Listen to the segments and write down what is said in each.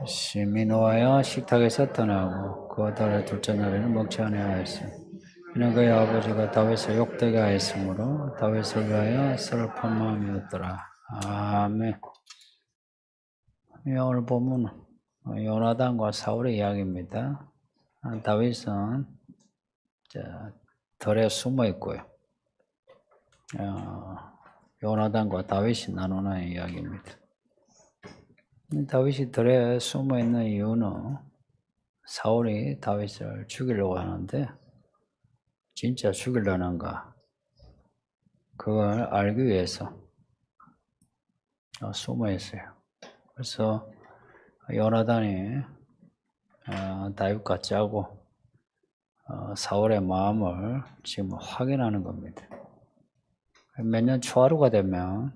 심히 노하여 식탁에서 떠나고 그 아들의 둘째 날에는 먹지 아니하였으니 이는 그의 아버지가 다윗을 욕되게 하였으므로 다윗을 위하여 슬픈 마음이었더라. 아멘. 오늘 보면 요나단과 사울의 이야기입니다. 다윗은 들에 숨어 있고요. 요나단과 다윗이 나누는 이야기입니다. 다윗이 들에 숨어 있는 이유는 사울이 다윗을 죽이려고 하는데 진짜 죽이려는가 그걸 알기 위해서 숨어 있어요. 그래서 요나단이 다윗과 짜고 사울의 마음을 지금 확인하는 겁니다. 몇 년 초하루가 되면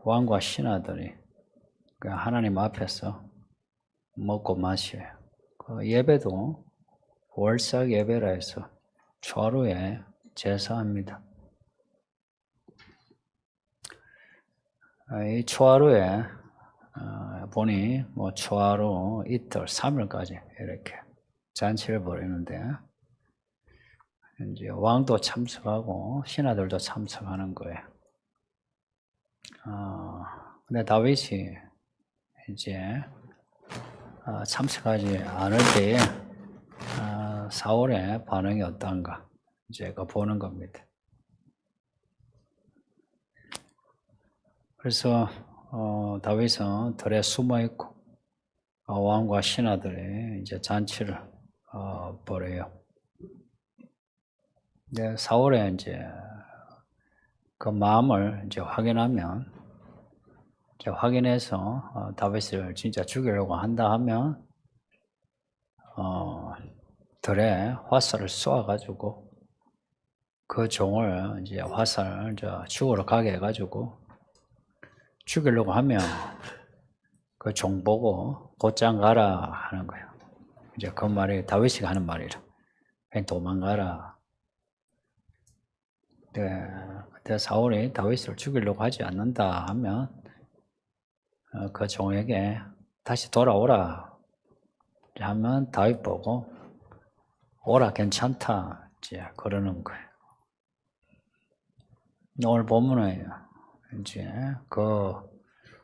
왕과 신하들이 하나님 앞에서 먹고 마셔요. 그 예배도 월삭 예배라 해서 초하루에 제사합니다. 이 초하루에 보니 초하루 이틀, 3일까지 이렇게 잔치를 벌이는데 이제 왕도 참석하고 신하들도 참석하는 거예요. 근데 다윗이 이제 참석하지 않을 때에 사울의 반응이 어떤가 제가 보는 겁니다. 그래서 다윗은 들에 숨어 있고 왕과 신하들이 이제 잔치를 벌여요. 근데 사울의 이제 그 마음을 이제 확인해서 다윗을 진짜 죽이려고 한다 하면 들에 화살을 쏘아가지고 그 종을 이제 화살을 죽으러 가게 해가지고 죽이려고 하면 그 종 보고 곧장 가라 하는 거예요. 이제 그 말이 다윗이 하는 말이라. 그냥 도망가라. 그때 사울이 다윗을 죽이려고 하지 않는다 하면 그 종에게 다시 돌아오라 하면 다윗 보고 오라 괜찮다 이제 그러는 거예요. 오늘 본문은 이제 그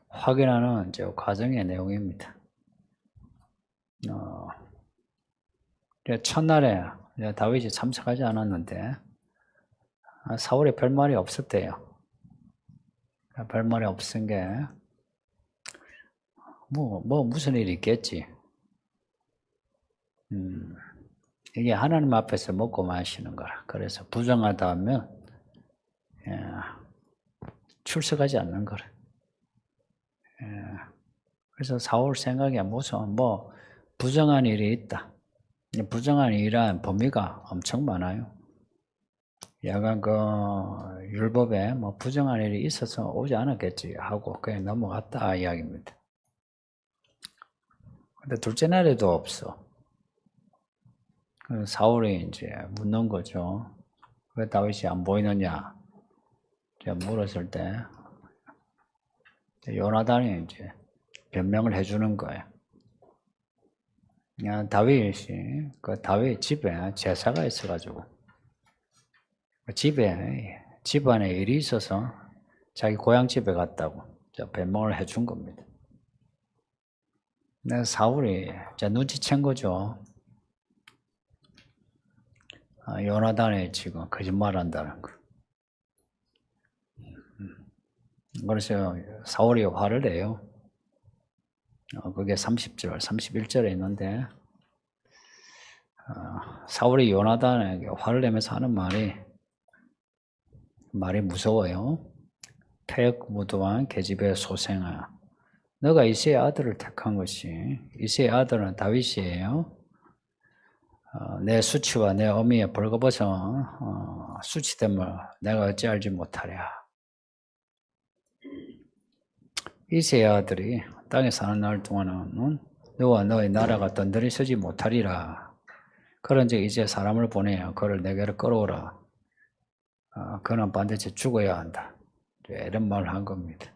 확인하는 이제 과정의 내용입니다. 첫날에 다윗이 참석하지 않았는데 사울이 별 말이 없었대요. 별 말이 없은 게 무슨 일이 있겠지. 이게 하나님 앞에서 먹고 마시는 거라. 그래서 부정하다 하면 출석하지 않는 거라. 그래서 사울 생각에 무슨 부정한 일이 있다. 부정한 일이란 범위가 엄청 많아요. 약간 그 율법에 부정한 일이 있어서 오지 않았겠지 하고 그냥 넘어갔다 이야기입니다. 근데 둘째 날에도 없어. 사울이 이제 묻는 거죠. 왜 다윗이 안 보이느냐? 물었을 때 요나단이 이제 변명을 해주는 거예요. 다윗이 다윗 집에 제사가 있어가지고 집안에 일이 있어서 자기 고향 집에 갔다고 변명을 해준 겁니다. 근데 사울이 눈치챈 거죠. 요나단이 지금 거짓말한다는 거. 그래서 사울이 화를 내요. 그게 30절, 31절에 있는데 사울이 요나단에게 화를 내면서 하는 말이 무서워요. 패역무도한 계집의 소생아, 너가 이새의 아들을 택한 것이 이새의 아들은 다윗이에요. 내 수치와 내 어미의 벌거벗은 수치됨을 내가 어찌 알지 못하랴. 이새의 아들이 땅에 사는 날 동안은 너와 너의 나라가 던들이 서지 못하리라. 그런즉 이제 사람을 보내어 그를 내게로 끌어오라. 그는 반드시 죽어야 한다. 이런 말을 한 겁니다.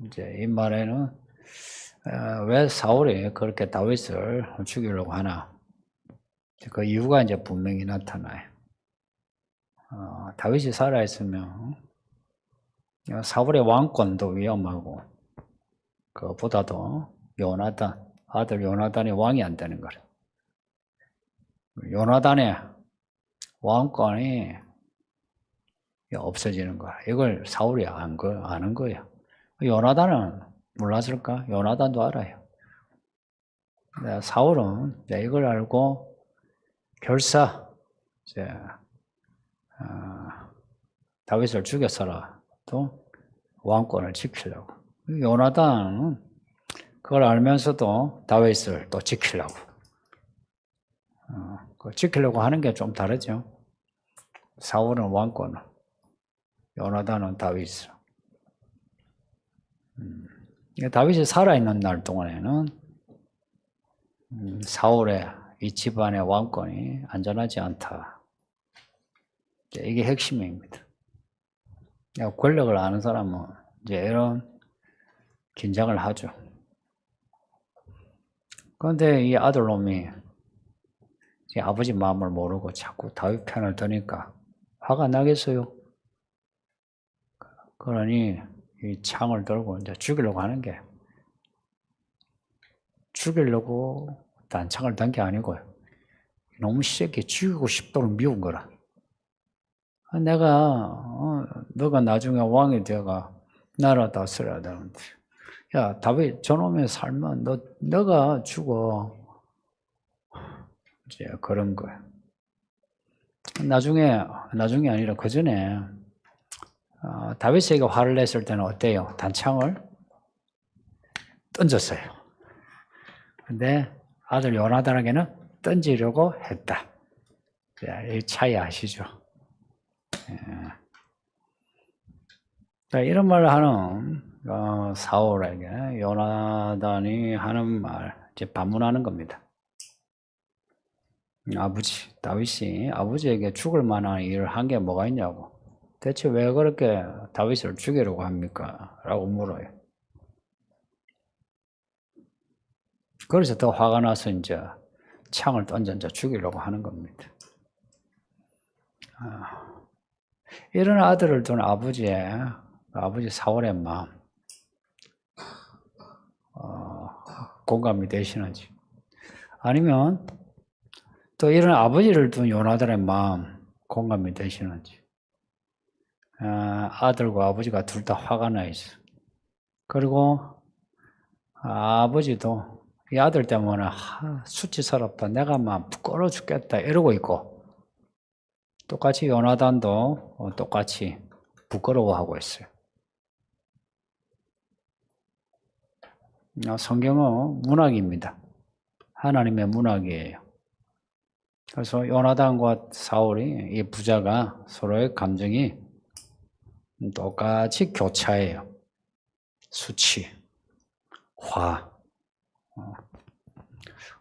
이제 이 말에는 왜 사울이 그렇게 다윗을 죽이려고 하나? 그 이유가 이제 분명히 나타나요. 다윗이 살아있으면 사울의 왕권도 위험하고 그보다도 아들 요나단이 왕이 안 되는 거래. 요나단의 왕권이 없어지는 거야. 이걸 사울이 아는 거예요. 요나단은 몰랐을까? 요나단도 알아요. 사울은 이걸 알고 결사 이제 다윗을 죽였어라도 왕권을 지키려고. 요나단은 그걸 알면서도 다윗을 또 지키려고. 지키려고 하는 게 좀 다르죠. 사울은 왕권을, 요나단은 다윗을. 다윗이 살아있는 날 동안에는 사울의 이 집안의 왕권이 안전하지 않다. 이게 핵심입니다. 권력을 아는 사람은 이제 이런 긴장을 하죠. 그런데 이 아들놈이 아버지 마음을 모르고 자꾸 다윗 편을 드니까 화가 나겠어요. 그러니 이 창을 들고 이제 죽이려고 하는 게, 죽이려고 단창을 든 게 아니고요. 너무 새끼 죽이고 싶도록 미운 거라. 너가 나중에 왕이 되어가 나라 다스려야 되는데, 야 다윗 저놈의 삶은 너가 죽어. 이제 그런 거야. 나중에 아니라 그 전에 다윗에게 화를 냈을 때는 어때요? 단창을 던졌어요. 근데 아들 요나단에게는 던지려고 했다. 이 차이 아시죠? 이런 말을 하는 사울에게 요나단이 하는 말, 이제 반문하는 겁니다. 다윗이 아버지에게 죽을 만한 일을 한 게 뭐가 있냐고. 대체 왜 그렇게 다윗을 죽이려고 합니까? 라고 물어요. 그래서 더 화가 나서 이제 창을 던져 죽이려고 하는 겁니다. 이런 아들을 둔 아버지 사울의 마음, 공감이 되시는지. 아니면 또 이런 아버지를 둔 요나단의 마음, 공감이 되시는지. 아들과 아버지가 둘 다 화가 나 있어. 그리고 아버지도 이 아들 때문에 수치스럽다, 내가 막 부끄러워 죽겠다 이러고 있고, 똑같이 요나단도 똑같이 부끄러워하고 있어요. 성경은 문학입니다. 하나님의 문학이에요. 그래서 요나단과 사울이, 이 부자가 서로의 감정이 똑같이 교차해요. 수치, 화.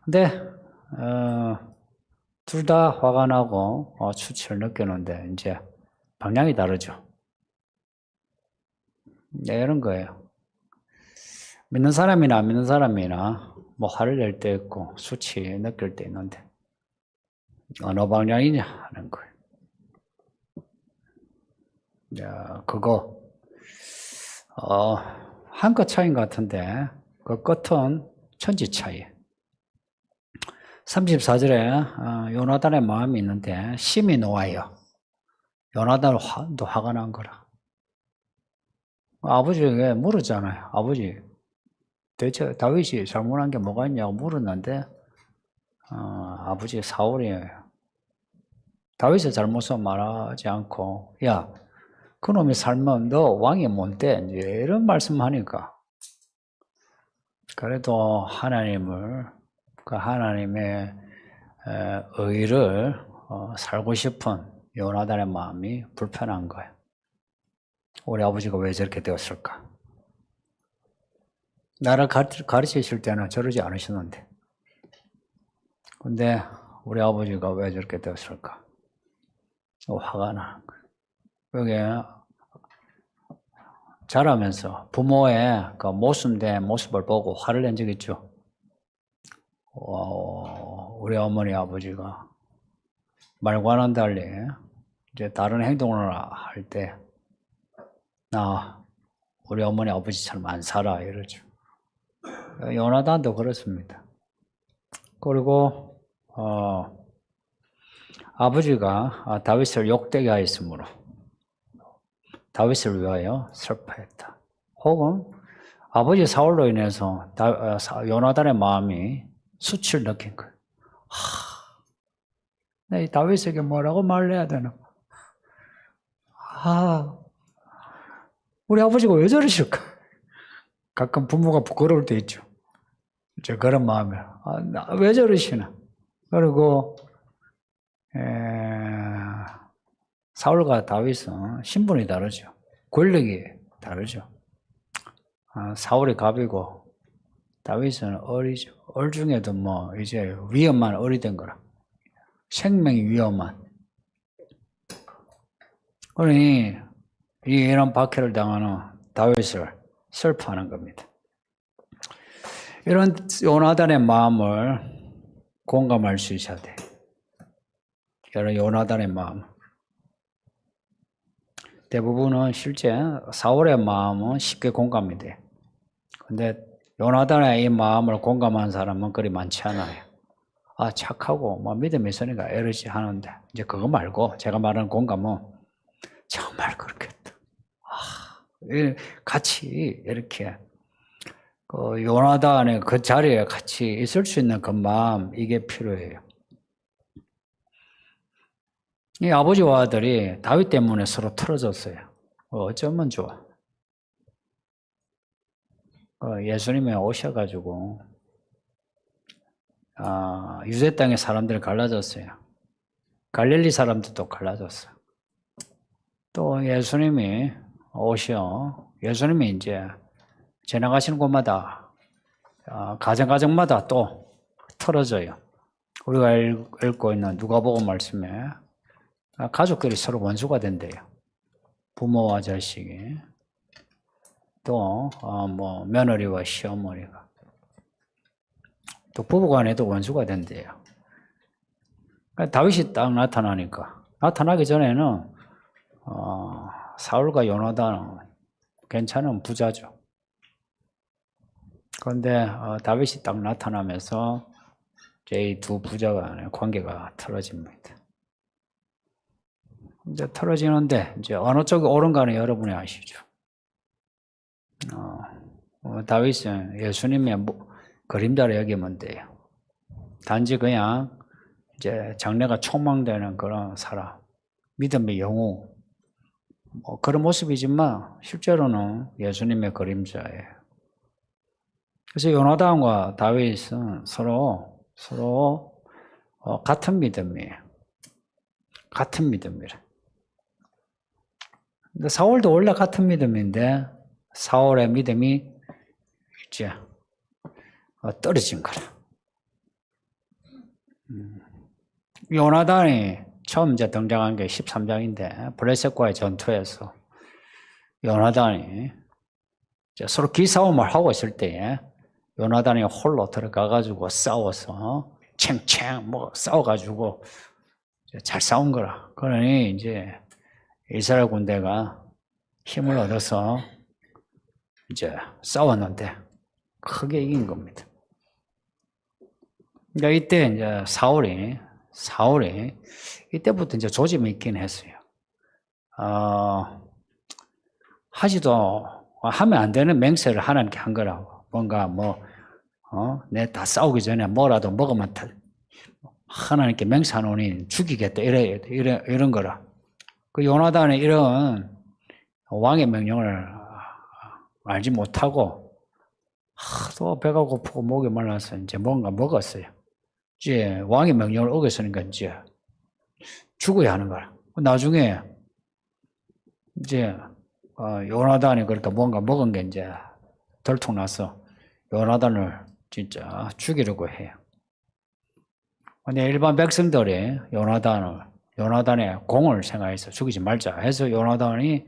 근데 둘 다 화가 나고 수치를 느끼는데 이제 방향이 다르죠. 이런 거예요. 믿는 사람이나 안 믿는 사람이나 뭐 화를 낼 때 있고 수치 느낄 때 있는데 어느 방향이냐 하는 거예요. 그거 한 끗 차이인 것 같은데 그 끝은 천지 차이. 34절에 요나단의 마음이 있는데 심히 놓아요. 요나단도 화가 난 거라. 아버지에게 물었잖아요. 아버지, 대체 다윗이 잘못한 게 뭐가 있냐고 물었는데 아버지 사울이 다윗의 잘못은 말하지 않고, 야, 그놈의 삶은 너 왕이 뭔데? 이런 말씀하니까, 그래도 그 하나님의 의를 살고 싶은 요나단의 마음이 불편한 거예요. 우리 아버지가 왜 저렇게 되었을까? 나를 가르치실 때는 저러지 않으셨는데, 근데 우리 아버지가 왜 저렇게 되었을까? 화가 나는 거예요. 여기 자라면서 부모의 그 모순된 모습을 보고 화를 낸 적 있죠. 우리 어머니 아버지가 말과는 달리 이제 다른 행동을 할 때 나 우리 어머니 아버지처럼 안 살아 이러죠. 요나단도 그렇습니다. 그리고 아버지가 다윗을 욕되게 하였으므로 다윗을 위하여 슬퍼했다. 혹은 아버지 사울로 인해서 요나단의 마음이 수치를 느낀 거예요. 내 다윗에게 뭐라고 말해야 되나? 우리 아버지가 왜 저러실까? 가끔 부모가 부끄러울 때 있죠. 이제 그런 마음이에요. 왜 저러시나? 그리고 사울과 다윗은 신분이 다르죠. 권력이 다르죠. 사울이 갑이고 다윗은 어리죠. 얼 중에도 뭐 이제 위험한 어리 된 거라. 생명이 위험한. 그러니 이런 박해를 당하는 다윗을 슬퍼하는 겁니다. 이런 요나단의 마음을 공감할 수 있어야 돼. 이런 요나단의 마음. 대부분은 실제 사울의 마음은 쉽게 공감이 돼. 근데 요나단의 이 마음을 공감하는 사람은 그리 많지 않아요. 착하고 뭐 믿음이 있으니까 에르지 하는데 이제 그거 말고 제가 말하는 공감은 정말 그렇겠다. 같이 이렇게 그 요나단의 그 자리에 같이 있을 수 있는 그 마음 이게 필요해요. 이 아버지와 아들이 다윗 때문에 서로 틀어졌어요. 어쩌면 좋아. 예수님이 오셔가지고 유대 땅의 사람들이 갈라졌어요. 갈릴리 사람들도 갈라졌어요. 또 예수님이 예수님이 이제 지나가시는 곳마다 가정마다 또 틀어져요. 우리가 읽고 있는 누가복음 말씀에 가족들이 서로 원수가 된대요. 부모와 자식이 또 뭐 며느리와 시어머니가 또 부부간에도 원수가 된대요. 다윗이 딱 나타나기 전에는 사울과 요나단은 괜찮은 부자죠. 그런데 다윗이 딱 나타나면서 이 두 부자 간의 관계가 틀어집니다. 이제 틀어지는데 이제 어느 쪽이 옳은가는 여러분이 아시죠. 다윗은 예수님의 그림자를 여기면 돼요. 단지 그냥 이제 장래가 촉망되는 그런 사람, 믿음의 영웅, 그런 모습이지만 실제로는 예수님의 그림자예요. 그래서 요나단과 다윗은 서로 같은 믿음이에요. 같은 믿음이래. 근데 사울도 원래 같은 믿음인데 사울의 믿음이 이제 떨어진 거라. 요나단이 처음 이제 등장한 게 13장인데 블레셋과의 전투에서 요나단이 이제 서로 기싸움을 하고 있을 때에 요나단이 홀로 들어가가지고 싸워서 챙챙 싸워가지고 잘 싸운 거라. 그러니 이제 이스라엘 군대가 힘을 얻어서 이제 싸웠는데 크게 이긴 겁니다. 그러니까 이때 이제 사울이 이때부터 이제 조짐이 있긴 했어요. 하면 안 되는 맹세를 하나님께 한 거라고. 뭔가 내 다 싸우기 전에 뭐라도 먹으면 하나님께 맹세하노니 죽이겠다 이런 거라. 그 요나단의 이런 왕의 명령을 알지 못하고 하도 배가 고프고 목이 말라서 이제 뭔가 먹었어요. 이제 왕의 명령을 어겼으니까 이제 죽어야 하는 거라. 나중에 이제 요나단이 그러니까 뭔가 먹은 게 이제 들통나서 요나단을 진짜 죽이려고 해요. 근데 일반 백성들이 요나단의 공을 생각해서 죽이지 말자 해서 요나단이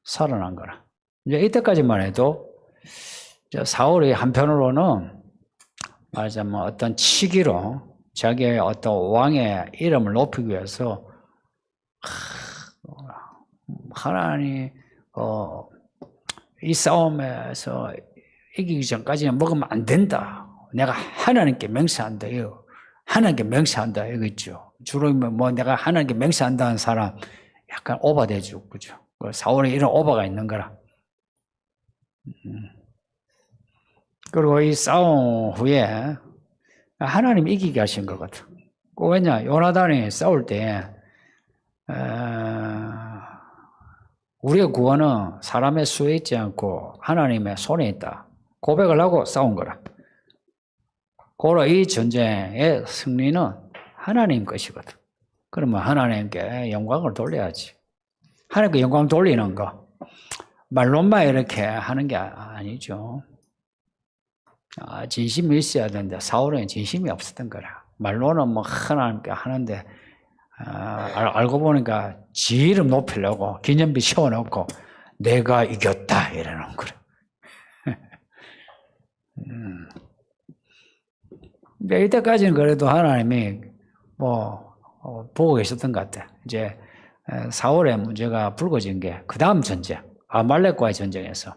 살아난 거라. 이제 이때까지만 해도 사울이 한편으로는 말하자면 어떤 치기로 자기의 어떤 왕의 이름을 높이기 위해서 하나님 이 싸움에서 이기기 전까지는 먹으면 안 된다. 내가 하나님께 맹세한다요. 하나님께 맹세한다 이거죠. 주로 뭐 내가 하나님께 맹세한다는 사람 약간 오바되죠, 그죠? 사울에 이런 오바가 있는 거라. 그리고 이 싸움 후에 하나님 이기게 하신 것 같아. 왜냐, 요나단이 싸울 때 우리의 구원은 사람의 수에 있지 않고 하나님의 손에 있다. 고백을 하고 싸운 거라. 고로 이 전쟁의 승리는 하나님 것이거든. 그러면 하나님께 영광을 돌려야지. 하나님께 영광 돌리는 거 말로만 이렇게 하는 게 아니죠. 진심이 있어야 되는데 사울은 진심이 없었던 거라. 말로는 뭐 하나님께 하는데 알고 보니까 지 이름 높이려고 기념비 세워놓고 내가 이겼다 이러는 거래. 근데 이때까지는 그래도 하나님이 보고 계셨던 것 같아. 이제 사울의 문제가 불거진 게 그 다음 전쟁, 아말렉과의 전쟁에서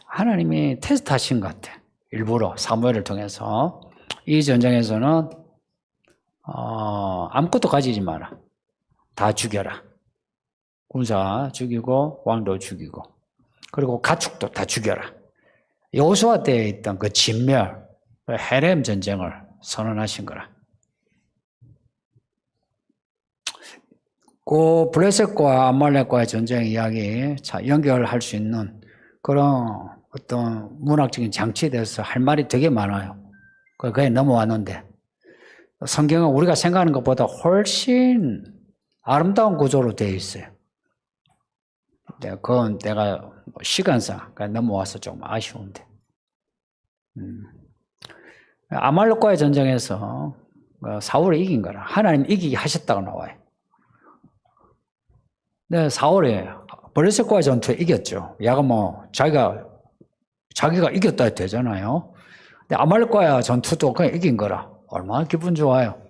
하나님이 테스트하신 것 같아. 일부러 사무엘을 통해서 이 전쟁에서는 아무것도 가지지 마라. 다 죽여라. 군사 죽이고 왕도 죽이고 그리고 가축도 다 죽여라. 여호수아 때에 있던 그 진멸, 헤렘 전쟁을 선언하신 거라. 그 블레셋과 아말렉과의 전쟁 이야기 연결할 수 있는 그런 어떤 문학적인 장치에 대해서 할 말이 되게 많아요. 그게 넘어왔는데 성경은 우리가 생각하는 것보다 훨씬 아름다운 구조로 되어 있어요. 그건 내가 시간상 넘어와서 좀 아쉬운데. 아말렉과의 전쟁에서 사울이 이긴 거라. 하나님 이기게 하셨다고 나와요. 네, 사울이 블레셋과의 전투에 이겼죠. 야가 뭐 자기가 이겼다 해도 되잖아요. 근데 아말렉과의 전투도 그냥 이긴 거라. 얼마나 기분 좋아요.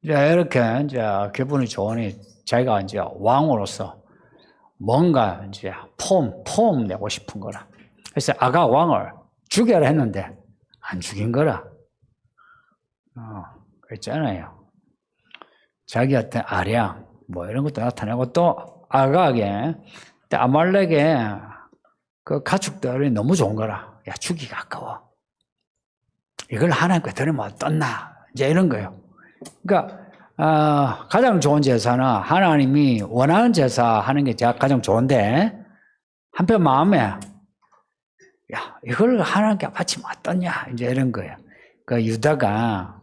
이렇게 이제 기분이 좋으니 자기가 이제 왕으로서 뭔가 이제 폼 내고 싶은 거라. 그래서 아가 왕을 죽여라 했는데 안 죽인 거라. 그랬잖아요. 자기 어떤 아량 뭐 이런 것도 나타내고 또 아가에게 아말렉의 그 가축들이 너무 좋은 거라. 야, 죽이기가 아까워. 이걸 하나님께 드리면 어떻나? 이제 이런 거예요. 그러니까 가장 좋은 제사는 하나님이 원하는 제사 하는 게 가장 좋은데 한편 마음에 야, 이걸 하나님께 바치면 어떠냐? 이제 이런 거예요. 그 유다가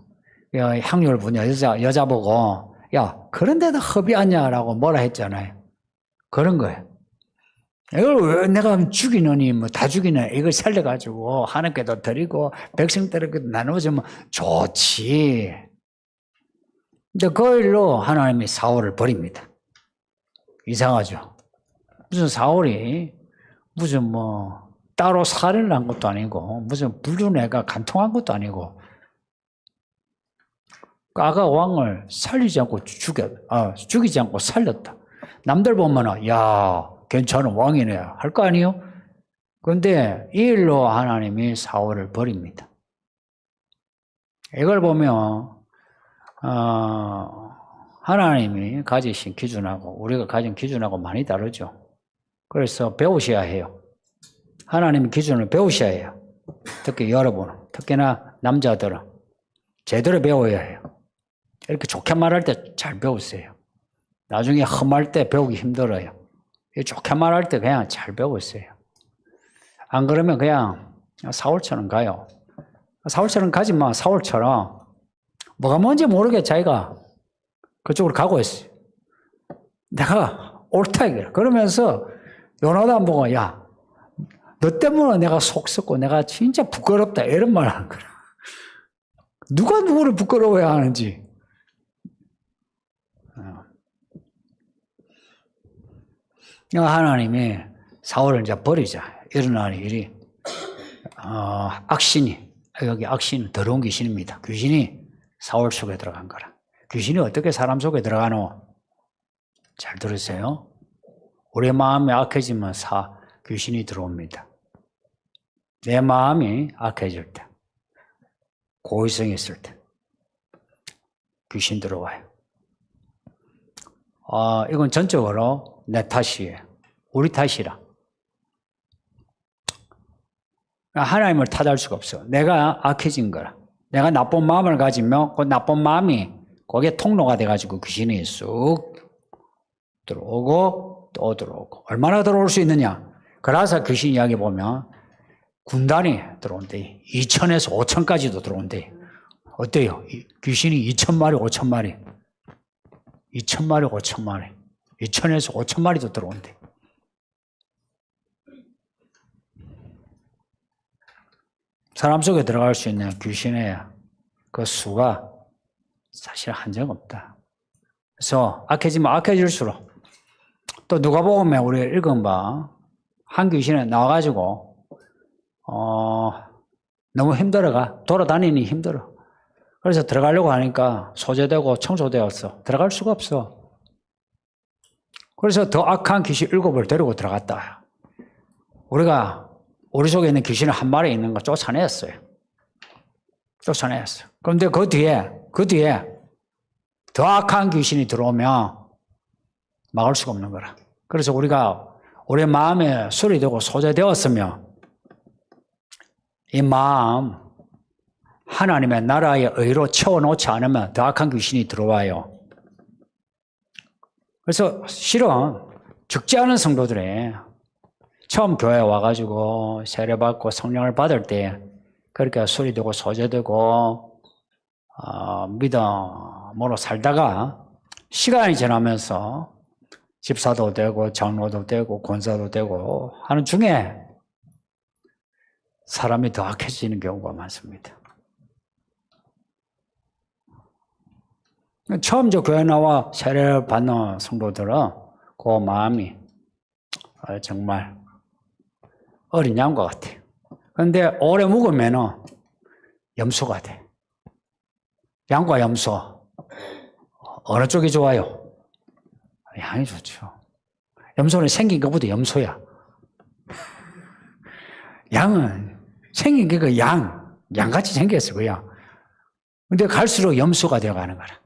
향유를 분 여자 보고 야, 그런데도 허비하냐라고 뭐라 했잖아요. 그런 거예요. 이걸 왜 내가 죽이느니 뭐 다 죽이네. 이걸 살려가지고 하나님께도 드리고 백성들에게 나눠주면 좋지. 근데 그 일로 하나님이 사울을 버립니다. 이상하죠. 무슨 사울이 무슨 뭐 따로 살인을 한 것도 아니고 무슨 불륜애가 간통한 것도 아니고 아가 왕을 살리지 않고 죽이지 않고 살렸다. 남들 보면은 야 괜찮은 왕이네 할 거 아니에요? 그런데 이 일로 하나님이 사울을 버립니다. 이걸 보면 하나님이 가지신 기준하고 우리가 가진 기준하고 많이 다르죠. 그래서 배우셔야 해요. 하나님의 기준을 배우셔야 해요. 특히 여러분은, 특히나 남자들은 제대로 배워야 해요. 이렇게 좋게 말할 때 잘 배우세요. 나중에 험할 때 배우기 힘들어요. 좋게 말할 때 그냥 잘 배우세요. 안 그러면 그냥 사울처럼 가요. 사울처럼 가지만 사울처럼 뭐가 뭔지 모르게 자기가 그쪽으로 가고 있어요. 내가 옳다 이거야. 그러면서 요나단 보고 야, 너 때문에 내가 속 썩고 내가 진짜 부끄럽다 이런 말 하는 거야. 누가 누구를 부끄러워야 하는지. 하나님이 사울을 이제 버리자. 일어나는 일이, 악신이, 여기 악신은 더러운 귀신입니다. 귀신이 사울 속에 들어간 거라. 귀신이 어떻게 사람 속에 들어가노? 잘 들으세요. 우리 마음이 악해지면 귀신이 들어옵니다. 내 마음이 악해질 때, 고의성이 있을 때, 귀신 들어와요. 이건 전적으로 내 탓이에요. 우리 탓이라. 하나님을 탓할 수가 없어. 내가 악해진 거라. 내가 나쁜 마음을 가지면 그 나쁜 마음이 거기에 통로가 돼가지고 귀신이 쑥 들어오고 또 들어오고. 얼마나 들어올 수 있느냐? 그래서 귀신 이야기 보면 군단이 들어온대. 2천에서 5천까지도 들어온대. 어때요? 귀신이 2천마리, 5천마리. 2천마리, 5천마리. 2천에서 5천마리도 들어온대. 사람 속에 들어갈 수 있는 귀신의 그 수가 사실 한정 없다. 그래서 악해지면 악해질수록 또 누가복음에 우리 읽은 바 한 귀신에 나와가지고 너무 힘들어가. 돌아다니니 힘들어. 그래서 들어가려고 하니까 소재되고 청소되었어. 들어갈 수가 없어. 그래서 더 악한 귀신 7을 데리고 들어갔다. 우리 속에 있는 귀신을 한 마리 있는 거 쫓아냈어요. 쫓아냈어요. 그런데 그 뒤에 더 악한 귀신이 들어오면 막을 수가 없는 거라. 그래서 우리 마음에 수리되고 소재되었으면 이 마음 하나님의 나라의 의로 채워놓지 않으면 더 악한 귀신이 들어와요. 그래서 실은 죽지 않은 성도들이 처음 교회에 와가지고 세례받고 성령을 받을 때 그렇게 수리되고 소재되고 믿음으로 살다가 시간이 지나면서 집사도 되고 장로도 되고 권사도 되고 하는 중에 사람이 더 악해지는 경우가 많습니다. 처음 저 교회 나와 세례를 받는 성도들은 그 마음이 정말 어린 양과 같아요. 그런데 오래 묵으면 염소가 돼. 양과 염소 어느 쪽이 좋아요? 양이 좋죠. 염소는 생긴 것보다 염소야. 양은 생긴 게 그 양같이 생겼어, 그냥. 근데 갈수록 염소가 되어가는 거라.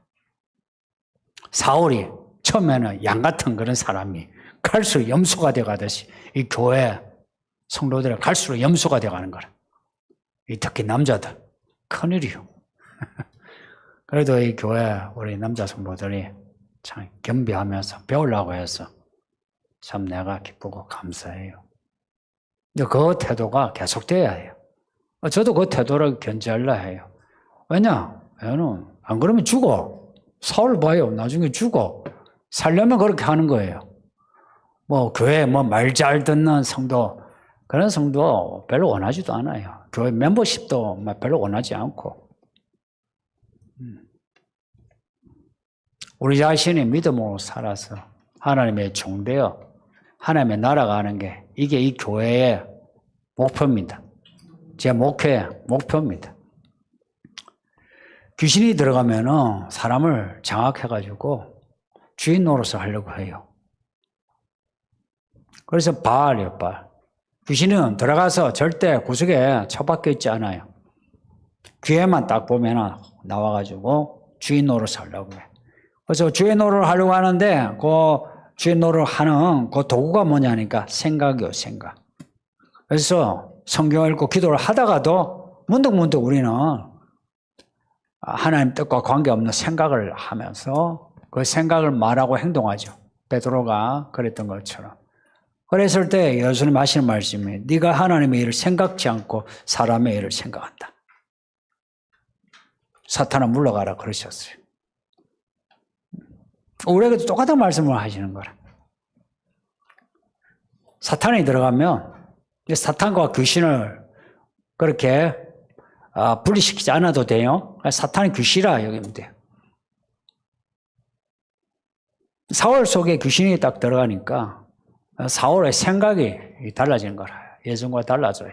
사울이 처음에는 양 같은 그런 사람이 갈수록 염소가 되어가듯이 이 교회 성도들이 갈수록 염소가 되어가는 거라. 특히 남자들. 큰일이요. 그래도 이 교회 우리 남자 성도들이 참 겸비하면서 배우려고 해서 참 내가 기쁘고 감사해요. 근데 그 태도가 계속돼야 해요. 저도 그 태도를 견지하려 해요. 왜냐면 안 그러면 죽어. 사울 봐요. 나중에 죽어. 살려면 그렇게 하는 거예요. 교회 말 잘 듣는 성도, 그런 성도 별로 원하지도 않아요. 교회 멤버십도 별로 원하지 않고. 우리 자신이 믿음으로 살아서 하나님의 종되어 하나님의 나라가 하는 게 이게 이 교회의 목표입니다. 제 목표입니다. 귀신이 들어가면은 사람을 장악해가지고 주인 노릇을 하려고 해요. 그래서 바알이에요, 바알. 귀신은 들어가서 절대 구석에 처박혀 있지 않아요. 귀에만 딱 보면은 나와가지고 주인 노릇을 하려고 해. 그래서 주인 노릇을 하려고 하는데 그 주인 노릇을 하는 그 도구가 뭐냐니까 생각이요, 생각. 그래서 성경을 읽고 기도를 하다가도 문득문득 우리는 하나님 뜻과 관계없는 생각을 하면서 그 생각을 말하고 행동하죠. 베드로가 그랬던 것처럼. 그랬을 때 예수님 하시는 말씀이 네가 하나님의 일을 생각지 않고 사람의 일을 생각한다. 사탄아 물러가라 그러셨어요. 우리에게도 똑같은 말씀을 하시는 거라. 사탄이 들어가면 사탄과 귀신을 그렇게 분리시키지 않아도 돼요. 사탄이 귀신이라 여기면 돼요. 사울 속에 귀신이 딱 들어가니까 사울의 생각이 달라지는 거라. 예전과 달라져요.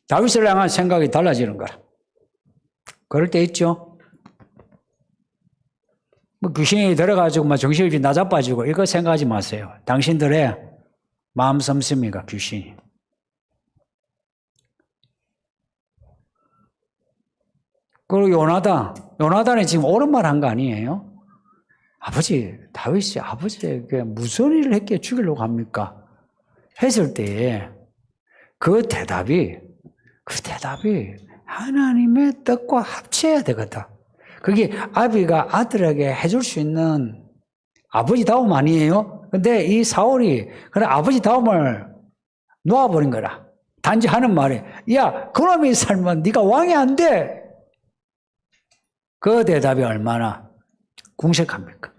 다윗을 향한 생각이 달라지는 거라. 그럴 때 있죠. 뭐 귀신이 들어가지고 막 정신이 나자빠지고 이거 생각하지 마세요. 당신들의 마음 씀씀이가 귀신이. 그리고 요나단이 지금 옳은 말 한 거 아니에요? 아버지, 다윗이 아버지에게 무슨 일을 했기에 죽이려고 합니까? 했을 때에 그 대답이 하나님의 뜻과 합쳐야 되거든. 그게 아비가 아들에게 해줄 수 있는 아버지다움 아니에요? 근데 이 사울이 그래 아버지다움을 놓아버린 거라. 단지 하는 말이 야, 그놈이 살면 네가 왕이 안 돼. 그 대답이 얼마나 궁색합니까?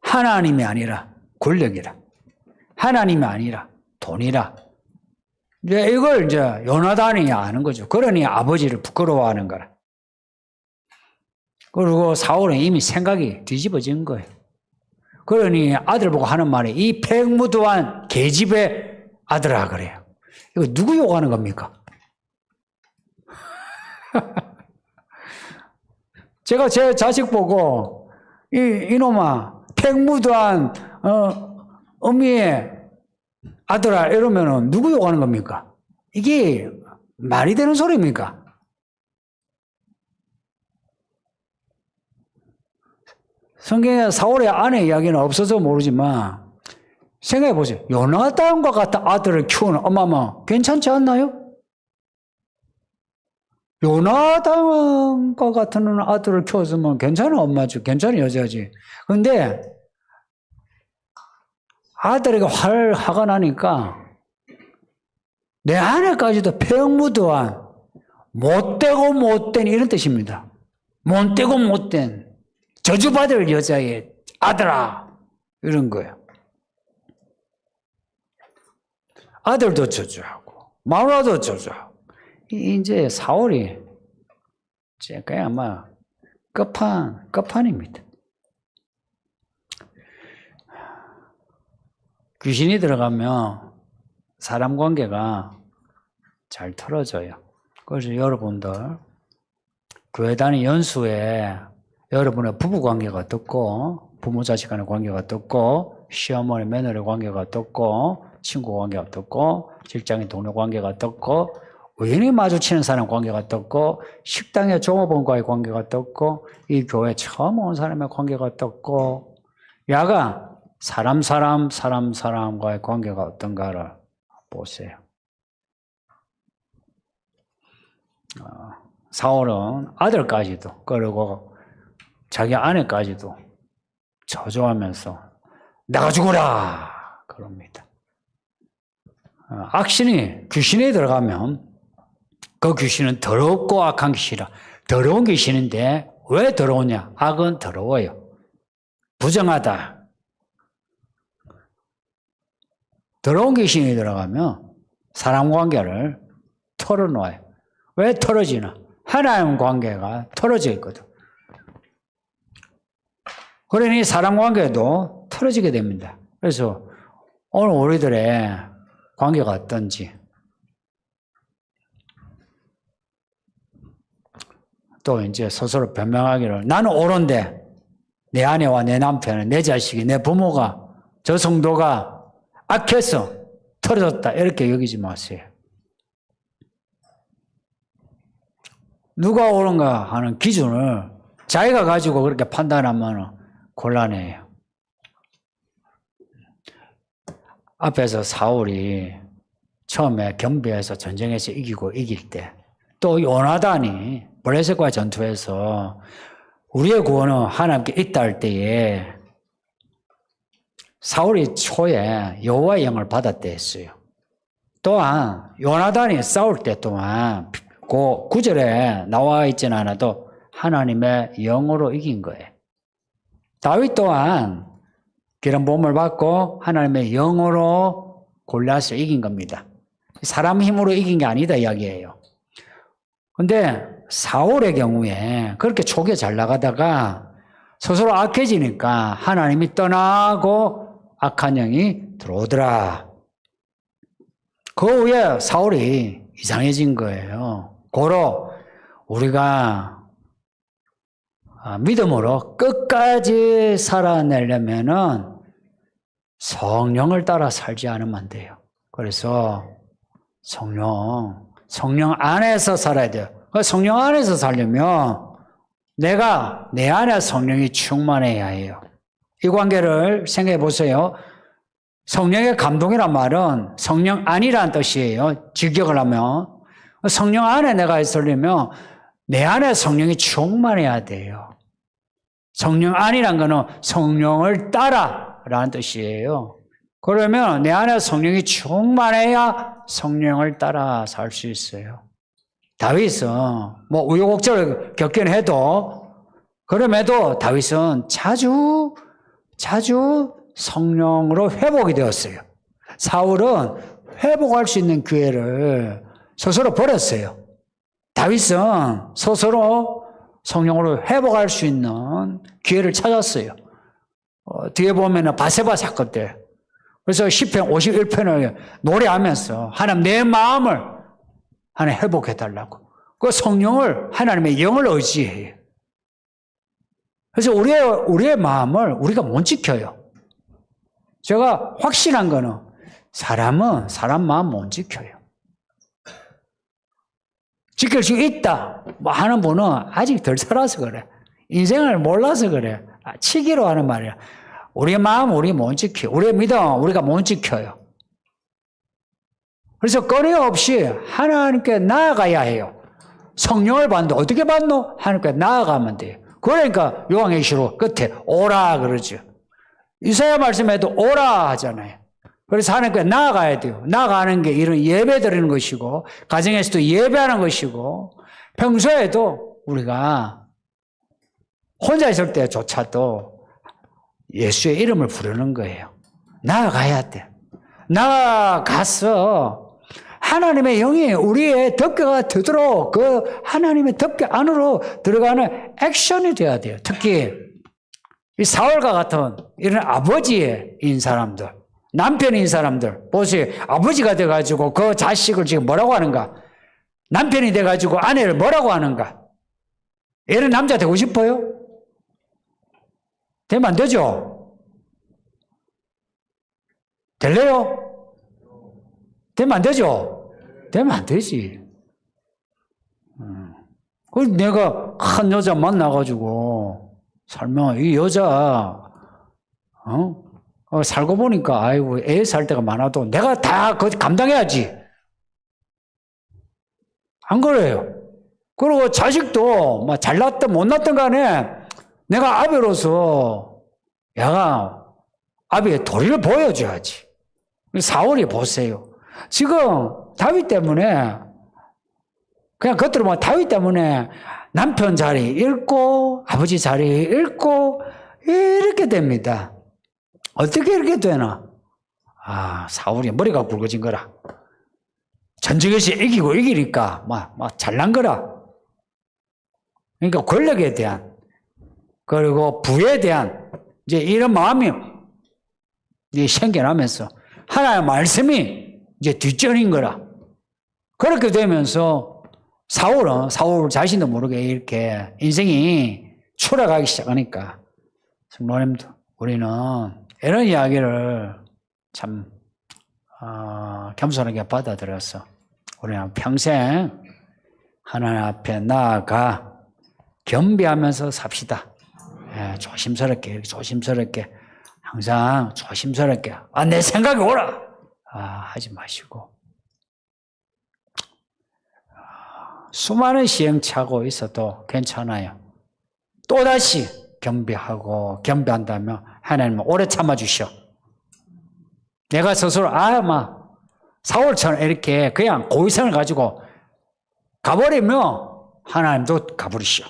하나님이 아니라 권력이라. 하나님이 아니라 돈이라. 이걸 이제 요나단이 아는 거죠. 그러니 아버지를 부끄러워하는 거라. 그리고 사울은 이미 생각이 뒤집어진 거예요. 그러니 아들 보고 하는 말이 이 백무도한 계집의 아들아 그래요. 이거 누구 욕하는 겁니까? 제가 제 자식 보고 이놈아 백무도한 어미의 아들아 이러면은 누구 욕하는 겁니까? 이게 말이 되는 소리입니까? 성경에 사울의 아내 이야기는 없어서 모르지만 생각해 보세요. 요나단과 같은 아들을 키우는 엄마만 괜찮지 않나요? 요나단과 같은 아들을 키웠으면 괜찮은 엄마지, 괜찮은 여자지. 근데 아들에게 화가 나니까 내 아내까지도 백무도한 못되고 못된 이런 뜻입니다. 못되고 못된 저주받을 여자의 아들아 이런 거예요. 아들도 저주하고 마누라도 저주하고 이제 사울이 그냥 아마 끝판입니다. 귀신이 들어가면 사람 관계가 잘 틀어져요. 그래서 여러분들 교회 다니는 연수에 여러분의 부부 관계가 어떻고 부모 자식 간의 관계가 어떻고 시어머니 며느리 관계가 어떻고 친구 관계가 어떻고 직장인 동료 관계가 어떻고 우연히 마주치는 사람 관계가 어떻고 식당의 종업원과의 관계가 어떻고 이 교회 처음 온 사람의 관계가 어떻고 야가 사람과의 관계가 어떤가를 보세요. 사울은 아들까지도 그리고 자기 아내까지도 저주하면서 내가 죽어라 그럽니다. 악신이 귀신이 들어가면 그 귀신은 더럽고 악한 귀신이라 더러운 귀신인데 왜 더러우냐? 악은 더러워요. 부정하다. 더러운 귀신이 들어가면 사람 관계를 털어놓아요. 왜 털어지나? 하나님 관계가 털어져 있거든. 그러니 사람 관계도 털어지게 됩니다. 그래서 오늘 우리들의 관계가 어떤지 또 이제 스스로 변명하기를 나는 옳은데 내 아내와 내 남편은 내 자식이 내 부모가 저 성도가 악해서 털어졌다 이렇게 여기지 마세요. 누가 옳은가 하는 기준을 자기가 가지고 그렇게 판단하면 곤란해요. 앞에서 사울이 처음에 겸비해서 전쟁에서 이기고 이길 때 또 요나단이 블레셋과의 전투에서 우리의 구원은 하나님께 있다 할 때에 사울이 초에 여호와의 영을 받았다 했어요. 또한 요나단이 싸울 때 또한 그 9절에 나와 있지는 않아도 하나님의 영으로 이긴 거예요. 다윗 또한 기름 부음을 받고 하나님의 영으로 골리앗을 이긴 겁니다. 사람 힘으로 이긴 게 아니다 이야기예요. 근데 사울의 경우에 그렇게 초기에 잘 나가다가 스스로 악해지니까 하나님이 떠나고 악한 영이 들어오더라. 그 후에 사울이 이상해진 거예요. 고로 우리가 믿음으로 끝까지 살아내려면은 성령을 따라 살지 않으면 안 돼요. 그래서 성령 안에서 살아야 돼요. 성령 안에서 살려면 내가 내 안에 성령이 충만해야 해요. 이 관계를 생각해 보세요. 성령의 감동이란 말은 성령 안이라는 뜻이에요. 직역을 하면. 성령 안에 내가 있으려면 내 안에 성령이 충만해야 돼요. 성령 안이란 거는 성령을 따라라는 뜻이에요. 그러면 내 안에 성령이 충만해야 성령을 따라 살 수 있어요. 다윗은 뭐 우여곡절을 겪긴 해도 그럼에도 다윗은 자주 성령으로 회복이 되었어요. 사울은 회복할 수 있는 기회를 스스로 버렸어요. 다윗은 스스로 성령으로 회복할 수 있는 기회를 찾았어요. 뒤에 보면 바세바 사건 때 그래서 시편 51편을 노래하면서 하나님 내 마음을 하나님 회복해달라고 그 성령을 하나님의 영을 의지해요. 그래서 우리의 마음을 우리가 못 지켜요. 제가 확신한 거는 사람은 사람 마음 못 지켜요. 지킬 수 있다 뭐 하는 분은 아직 덜 살아서 그래. 인생을 몰라서 그래. 치기로 하는 말이야. 우리의 마음 우리 못 지켜요. 우리의 믿음 우리가 못 지켜요. 그래서 끊임없이 하나님께 나아가야 해요. 성령을 받는데 어떻게 받노? 하나님께 나아가면 돼요. 그러니까 요한계시록 끝에 오라 그러죠. 이사야 말씀에도 오라 하잖아요. 그래서 하나님께 나아가야 돼요. 나아가는 게 이런 예배 드리는 것이고 가정에서도 예배하는 것이고 평소에도 우리가 혼자 있을 때조차도 예수의 이름을 부르는 거예요. 나아가야 돼. 나아가서 하나님의 영이 우리의 덮개가 되도록 그 하나님의 덮개 안으로 들어가는 액션이 돼야 돼요. 특히 이 사울과 같은 이런 아버지인 사람들, 남편인 사람들 보세요. 아버지가 돼가지고 그 자식을 지금 뭐라고 하는가? 남편이 돼가지고 아내를 뭐라고 하는가? 이런 남자 되고 싶어요? 되면 안 되죠? 될래요? 되면 안 되죠? 되면 안 되지. 그래서 내가 한 여자 만나가지고 살면 이 여자 살고 보니까 아이고 애 살 때가 많아도 내가 다 감당해야지. 안 그래요. 그리고 자식도 뭐 잘났든 못났든 간에 내가 아비로서 야가 아비의 도리를 보여줘야지. 사울이 보세요. 지금 다윗 때문에 그냥 겉으로 뭐 다윗 때문에 남편 자리 잃고 아버지 자리 잃고 이렇게 됩니다. 어떻게 이렇게 되나? 사울이 머리가 굵어진 거라. 전쟁에서 이기니까 막 잘난 거라. 그러니까 권력에 대한 그리고 부에 대한 이제 이런 마음이 이제 생겨나면서 하나님의 말씀이 이제 뒷전인 거라. 그렇게 되면서 사울 자신도 모르게 이렇게 인생이 추락하기 시작하니까 성도님들 우리는 이런 이야기를 참 겸손하게 받아들여서 우리는 평생 하나님 앞에 나아가 겸비하면서 삽시다. 조심스럽게 항상 조심스럽게 내 생각이 오라 하지 마시고 수많은 시행착오 있어도 괜찮아요. 또다시 겸비한다면 하나님은 오래 참아주셔. 내가 스스로 사울처럼 이렇게 그냥 고의성을 가지고 가버리면 하나님도 가버리셔.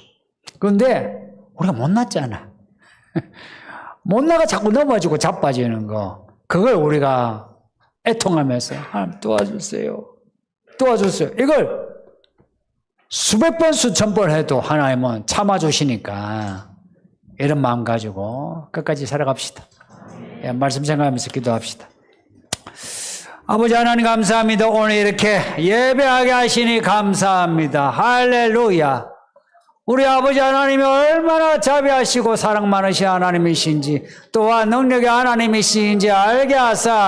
그런데 우리가 못났잖아. 못나가 자꾸 넘어지고 자빠지는 거 그걸 우리가 애통하면서 하나님 도와주세요. 이걸 수백 번 수천 번 해도 하나님은 참아주시니까 이런 마음 가지고 끝까지 살아갑시다. 예, 말씀 생각하면서 기도합시다. 아버지 하나님 감사합니다. 오늘 이렇게 예배하게 하시니 감사합니다. 할렐루야. 우리 아버지 하나님이 얼마나 자비하시고 사랑 많으신 하나님이신지, 또한 능력의 하나님이신지 알게 하사